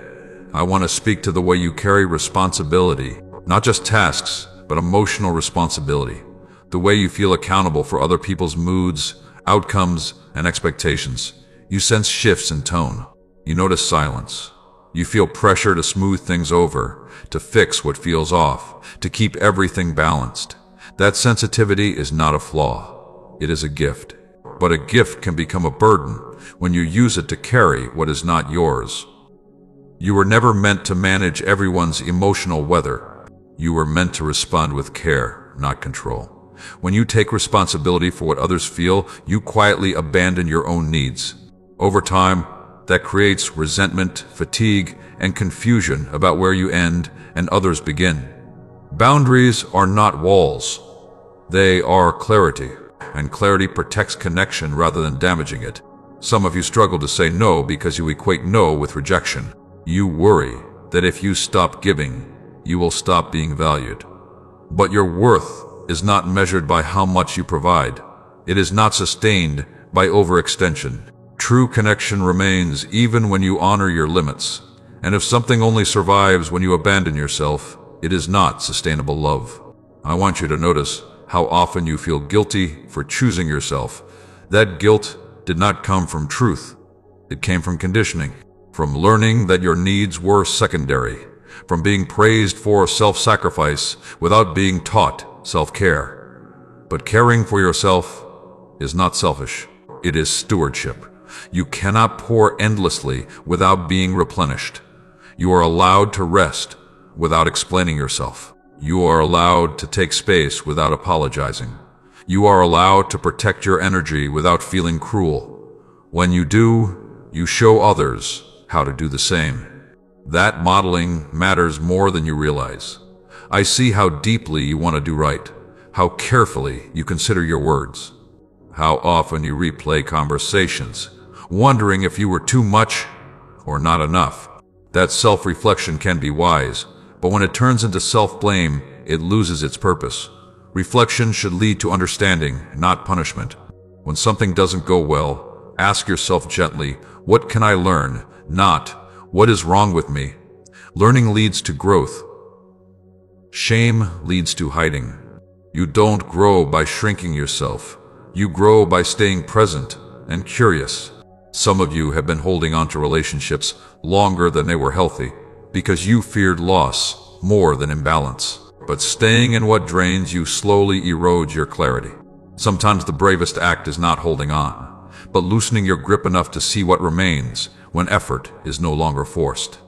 I want to speak to the way you carry responsibility, not just tasks, but emotional responsibility. The way you feel accountable for other people's moods, outcomes, and expectations. You sense shifts in tone. You notice silence. You feel pressure to smooth things over, to fix what feels off, to keep everything balanced. That sensitivity is not a flaw. It is a gift. But a gift can become a burden when you use it to carry what is not yours. You were never meant to manage everyone's emotional weather. You were meant to respond with care, not control. When you take responsibility for what others feel, you quietly abandon your own needs. Over time, that creates resentment, fatigue, and confusion about where you end and others begin. Boundaries are not walls. They are clarity, and clarity protects connection rather than damaging it. Some of you struggle to say no because you equate no with rejection. You worry that if you stop giving, you will stop being valued. But your worth is not measured by how much you provide. It is not sustained by overextension. True connection remains even when you honor your limits. And if something only survives when you abandon yourself, it is not sustainable love. I want you to notice how often you feel guilty for choosing yourself. That guilt did not come from truth. It came from conditioning, from learning that your needs were secondary, from being praised for self-sacrifice without being taught self-care. But caring for yourself is not selfish. It is stewardship. You cannot pour endlessly without being replenished. You are allowed to rest without explaining yourself. You are allowed to take space without apologizing. You are allowed to protect your energy without feeling cruel. When you do, you show others how to do the same. That modeling matters more than you realize. I see how deeply you want to do right, how carefully you consider your words, how often you replay conversations, wondering if you were too much or not enough. That self-reflection can be wise, but when it turns into self-blame, it loses its purpose. Reflection should lead to understanding, not punishment. When something doesn't go well, ask yourself gently, what can I learn? Not, what is wrong with me? Learning leads to growth. Shame leads to hiding. You don't grow by shrinking yourself. You grow by staying present and curious. Some of you have been holding on to relationships longer than they were healthy because you feared loss more than imbalance. But staying in what drains you slowly erodes your clarity. Sometimes the bravest act is not holding on, but loosening your grip enough to see what remains when effort is no longer forced.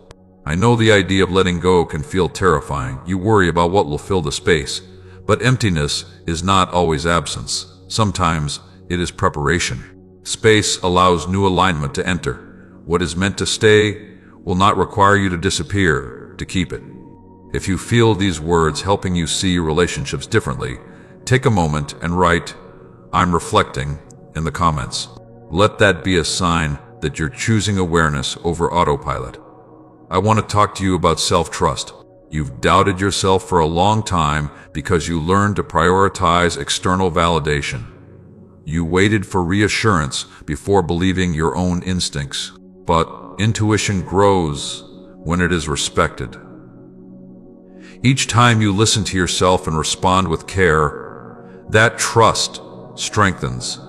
I know the idea of letting go can feel terrifying. You worry about what will fill the space, but emptiness is not always absence. Sometimes it is preparation. Space allows new alignment to enter. What is meant to stay will not require you to disappear to keep it. If you feel these words helping you see your relationships differently, take a moment and write, "I'm reflecting," in the comments. Let that be a sign that you're choosing awareness over autopilot. I want to talk to you about self-trust. You've doubted yourself for a long time because you learned to prioritize external validation. You waited for reassurance before believing your own instincts. But intuition grows when it is respected. Each time you listen to yourself and respond with care, that trust strengthens.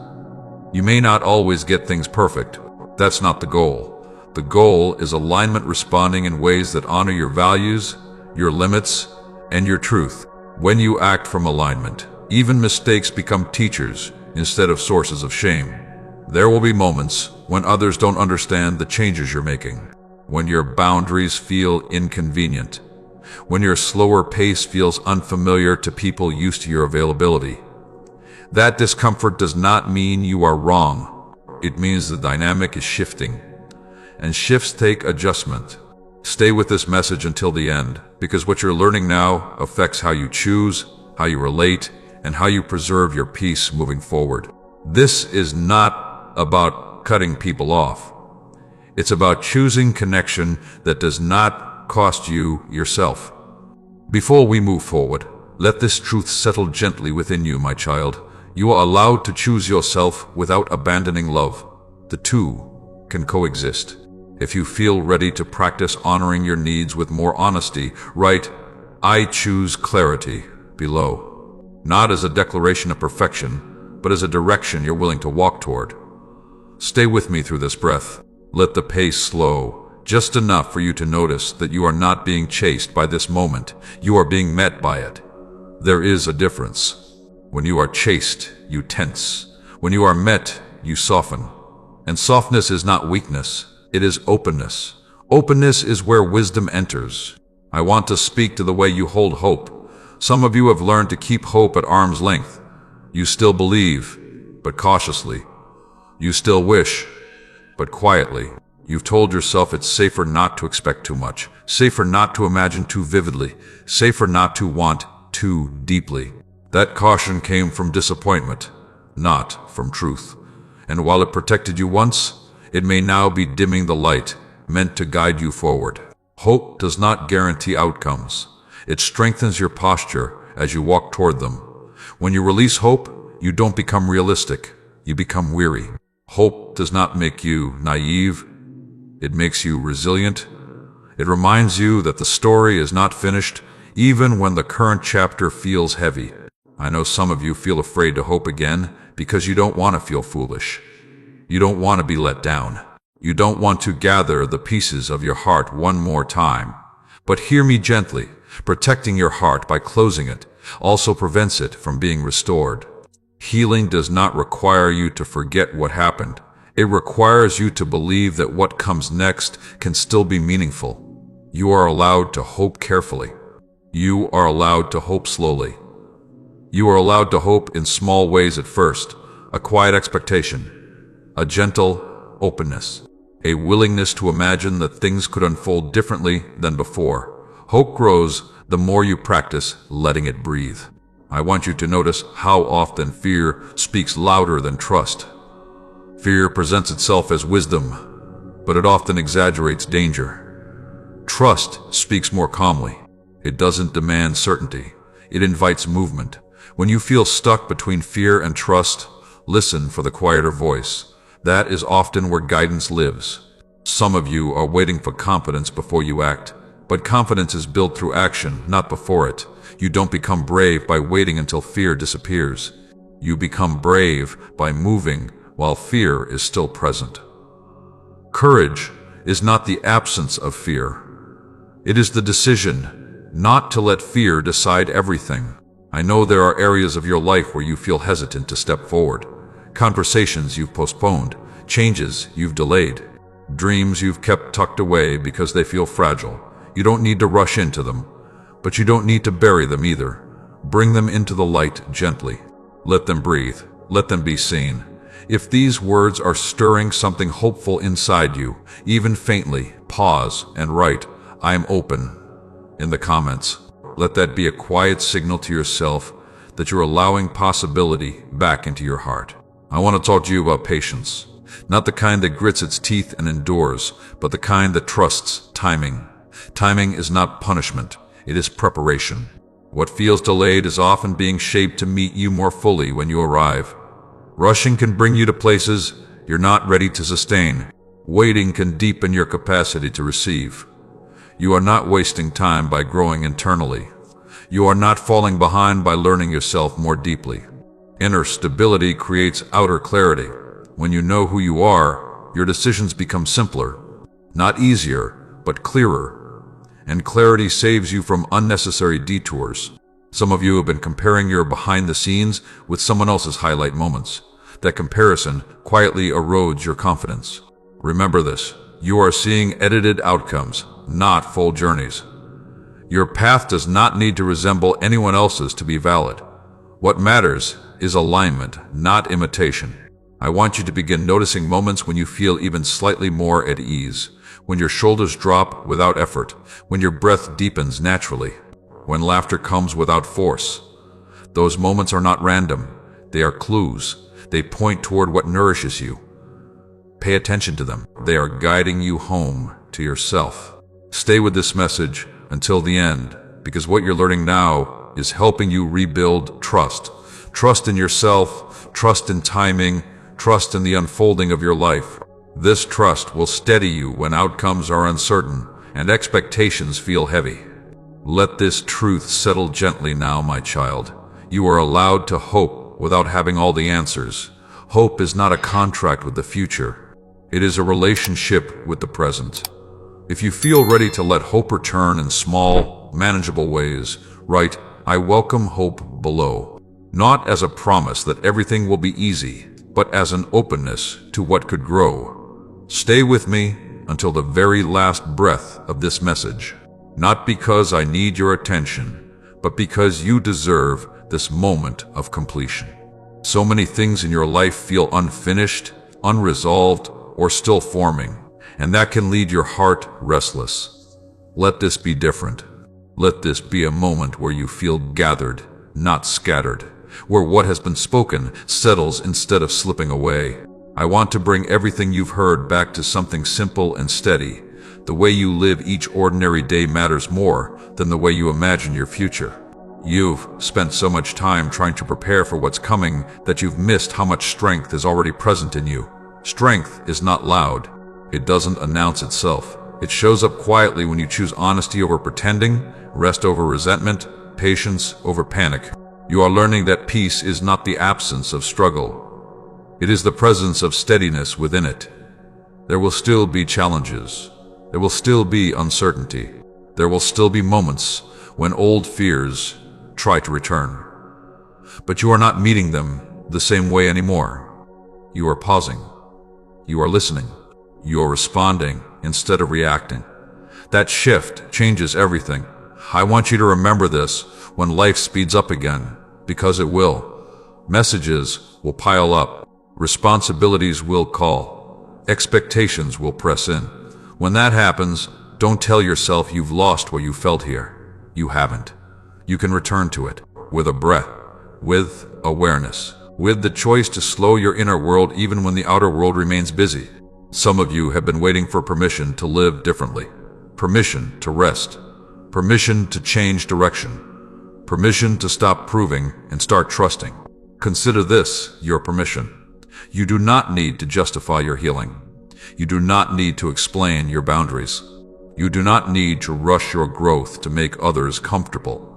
You may not always get things perfect. That's not the goal. The goal is alignment, responding in ways that honor your values, your limits, and your truth. When you act from alignment, even mistakes become teachers instead of sources of shame. There will be moments when others don't understand the changes you're making, when your boundaries feel inconvenient, when your slower pace feels unfamiliar to people used to your availability. That discomfort does not mean you are wrong. It means the dynamic is shifting, and shifts take adjustment. Stay with this message until the end, because what you're learning now affects how you choose, how you relate, and how you preserve your peace moving forward. This is not about cutting people off. It's about choosing connection that does not cost you yourself. Before we move forward, let this truth settle gently within you, my child. You are allowed to choose yourself without abandoning love. The two can coexist. If you feel ready to practice honoring your needs with more honesty, write, "I choose clarity," below. Not as a declaration of perfection, but as a direction you're willing to walk toward. Stay with me through this breath. Let the pace slow, just enough for you to notice that you are not being chased by this moment. You are being met by it. There is a difference. When you are chased, you tense. When you are met, you soften. And softness is not weakness, it is openness. Openness is where wisdom enters. I want to speak to the way you hold hope. Some of you have learned to keep hope at arm's length. You still believe, but cautiously. You still wish, but quietly. You've told yourself it's safer not to expect too much, safer not to imagine too vividly, safer not to want too deeply. That caution came from disappointment, not from truth. And while it protected you once, it may now be dimming the light meant to guide you forward. Hope does not guarantee outcomes. It strengthens your posture as you walk toward them. When you release hope, you don't become realistic. You become weary. Hope does not make you naive. It makes you resilient. It reminds you that the story is not finished, even when the current chapter feels heavy. I know some of you feel afraid to hope again because you don't want to feel foolish. You don't want to be let down. You don't want to gather the pieces of your heart one more time. But hear me gently. Protecting your heart by closing it also prevents it from being restored. Healing does not require you to forget what happened. It requires you to believe that what comes next can still be meaningful. You are allowed to hope carefully. You are allowed to hope slowly. You are allowed to hope in small ways at first, a quiet expectation, a gentle openness, a willingness to imagine that things could unfold differently than before. Hope grows the more you practice letting it breathe. I want you to notice how often fear speaks louder than trust. Fear presents itself as wisdom, but it often exaggerates danger. Trust speaks more calmly. It doesn't demand certainty. It invites movement. When you feel stuck between fear and trust, listen for the quieter voice. That is often where guidance lives. Some of you are waiting for confidence before you act, but confidence is built through action, not before it. You don't become brave by waiting until fear disappears. You become brave by moving while fear is still present. Courage is not the absence of fear. It is the decision not to let fear decide everything. I know there are areas of your life where you feel hesitant to step forward. Conversations you've postponed, changes you've delayed, dreams you've kept tucked away because they feel fragile. You don't need to rush into them, but you don't need to bury them either. Bring them into the light gently. Let them breathe. Let them be seen. If these words are stirring something hopeful inside you, even faintly, pause and write, "I am open," in the comments. Let that be a quiet signal to yourself that you're allowing possibility back into your heart. I want to talk to you about patience. Not the kind that grits its teeth and endures, but the kind that trusts timing. Timing is not punishment. It is preparation. What feels delayed is often being shaped to meet you more fully when you arrive. Rushing can bring you to places you're not ready to sustain. Waiting can deepen your capacity to receive. You are not wasting time by growing internally. You are not falling behind by learning yourself more deeply. Inner stability creates outer clarity. When you know who you are, your decisions become simpler. Not easier, but clearer. And clarity saves you from unnecessary detours. Some of you have been comparing your behind the scenes with someone else's highlight moments. That comparison quietly erodes your confidence. Remember this: you are seeing edited outcomes, not full journeys. Your path does not need to resemble anyone else's to be valid. What matters is alignment, not imitation. I want you to begin noticing moments when you feel even slightly more at ease, when your shoulders drop without effort, when your breath deepens naturally, when laughter comes without force. Those moments are not random. They are clues. They point toward what nourishes you. Pay attention to them. They are guiding you home to yourself. Stay with this message until the end, because what you're learning now is helping you rebuild trust. Trust in yourself, trust in timing, trust in the unfolding of your life. This trust will steady you when outcomes are uncertain and expectations feel heavy. Let this truth settle gently now, my child. You are allowed to hope without having all the answers. Hope is not a contract with the future. It is a relationship with the present. If you feel ready to let hope return in small, manageable ways, write, "I welcome hope" below. Not as a promise that everything will be easy, but as an openness to what could grow. Stay with me until the very last breath of this message. Not because I need your attention, but because you deserve this moment of completion. So many things in your life feel unfinished, unresolved, or still forming, and that can leave your heart restless. Let this be different. Let this be a moment where you feel gathered, not scattered, where what has been spoken settles instead of slipping away. I want to bring everything you've heard back to something simple and steady. The way you live each ordinary day matters more than the way you imagine your future. You've spent so much time trying to prepare for what's coming that you've missed how much strength is already present in you. Strength is not loud. It doesn't announce itself. It shows up quietly when you choose honesty over pretending, rest over resentment, patience over panic. You are learning that peace is not the absence of struggle. It is the presence of steadiness within it. There will still be challenges. There will still be uncertainty. There will still be moments when old fears try to return. But you are not meeting them the same way anymore. You are pausing. You are listening. You are responding instead of reacting. That shift changes everything. I want you to remember this when life speeds up again, because it will. Messages will pile up. Responsibilities will call. Expectations will press in. When that happens, don't tell yourself you've lost what you felt here. You haven't. You can return to it with a breath, with awareness, with the choice to slow your inner world even when the outer world remains busy. Some of you have been waiting for permission to live differently, permission to rest, permission to change direction, permission to stop proving and start trusting. Consider this your permission. You do not need to justify your healing. You do not need to explain your boundaries. You do not need to rush your growth to make others comfortable.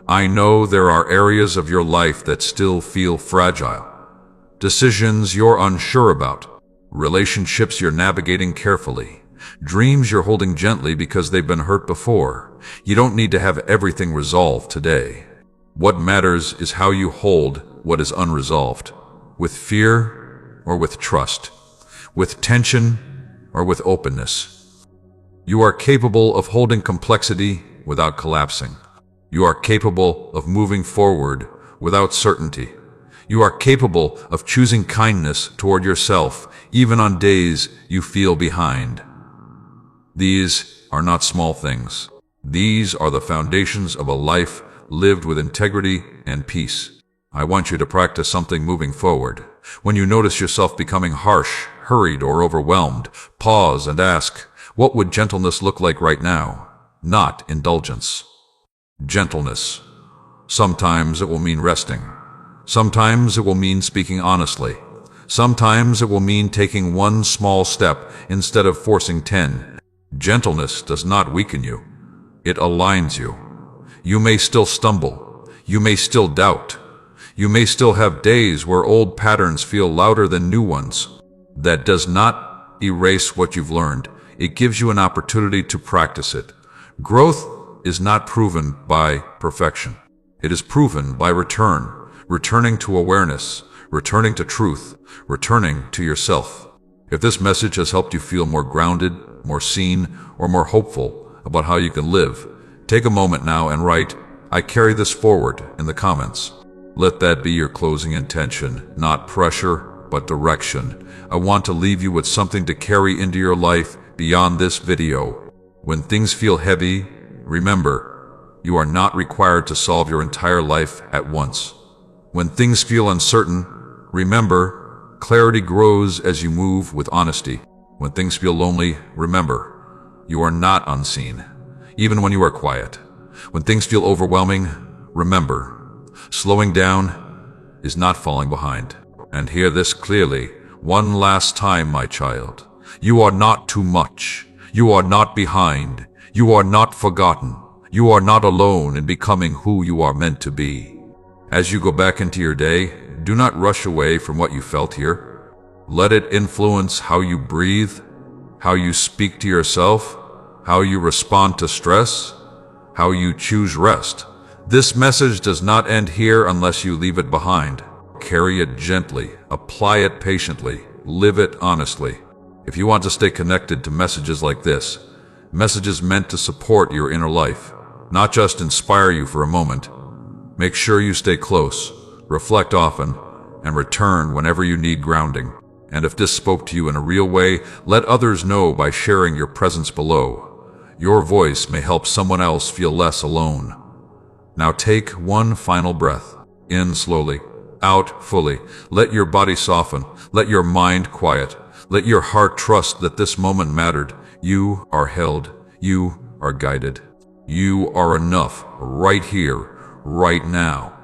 I know there are areas of your life that still feel fragile. Decisions you're unsure about. Relationships you're navigating carefully. Dreams you're holding gently because they've been hurt before. You don't need to have everything resolved today. What matters is how you hold what is unresolved. With fear or with trust. With tension or with openness. You are capable of holding complexity without collapsing. You are capable of moving forward without certainty. You are capable of choosing kindness toward yourself, even on days you feel behind. These are not small things. These are the foundations of a life lived with integrity and peace. I want you to practice something moving forward. When you notice yourself becoming harsh, hurried, or overwhelmed, pause and ask, what would gentleness look like right now? Not indulgence. Gentleness. Sometimes it will mean resting. Sometimes it will mean speaking honestly. Sometimes it will mean taking one small step instead of forcing 10. Gentleness does not weaken you. It aligns you. You may still stumble. You may still doubt. You may still have days where old patterns feel louder than new ones. That does not erase what you've learned. It gives you an opportunity to practice it. Growth is not proven by perfection. It is proven by returning to awareness, returning to truth, returning to yourself. If this message has helped you feel more grounded, more seen, or more hopeful about how you can live, take a moment now and write, I carry this forward in the comments. Let that be your closing intention, not pressure, but direction. I want to leave you with something to carry into your life beyond this video. When things feel heavy, remember, you are not required to solve your entire life at once. When things feel uncertain, remember, clarity grows as you move with honesty. When things feel lonely, remember, you are not unseen, even when you are quiet. When things feel overwhelming, remember, slowing down is not falling behind. And hear this clearly, one last time, my child. You are not too much. You are not behind. You are not forgotten. You are not alone in becoming who you are meant to be. As you go back into your day, do not rush away from what you felt here. Let it influence how you breathe, how you speak to yourself, how you respond to stress, how you choose rest. This message does not end here unless you leave it behind. Carry it gently, apply it patiently, live it honestly. If you want to stay connected to messages like this, messages meant to support your inner life, not just inspire you for a moment, make sure you stay close, reflect often, and return whenever you need grounding. And if this spoke to you in a real way, let others know by sharing your presence below. Your voice may help someone else feel less alone. Now take one final breath, in slowly, out fully. Let your body soften, let your mind quiet, let your heart trust that this moment mattered. You are held. You are guided. You are enough right here, right now.